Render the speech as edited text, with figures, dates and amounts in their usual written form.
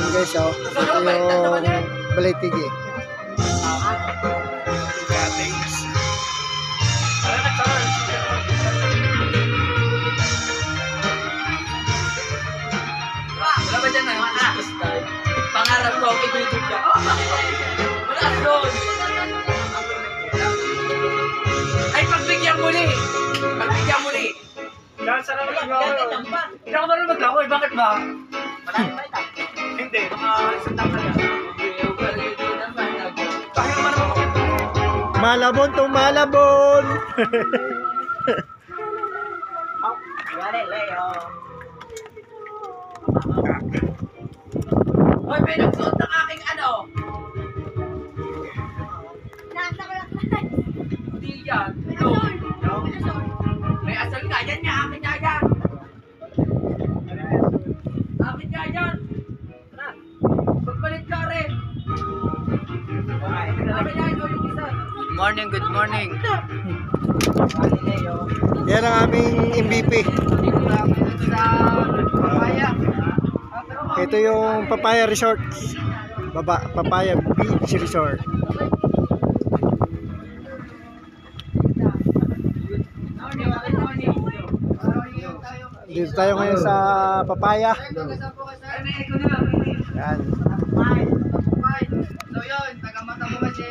Yan guys, oh. Ito yung Balaytigi. Wala ba dyan na? Pangarap ko, i-YouTube ka. Wala doon. Ay, pagbigyan muli. Pagbigyan muli. Dahil sa naman mag-laro. Hindi ako marunong mag-laro. Bakit ba? Maraming ba ito? Hindi. Mga isang tang na yan. Bakit naman ako? Malabon to malabon. Gale, Leo. Hoy, may nagsuot ng aking ano? Nasa ko lang. Hindi yan. No. May asal nga. Yan niya. Akin nga yan. Akin nga yan. Pagpalit ka rin. Akin nga yan. Yung isa. Good morning, good morning. Yan ang aming MVP. Sa papaya. Ito yung Papaya Resort. Papaya Beach Resort. Dito tayo ngayon sa Papaya. Yan. So yun, taga Mata mo kasi.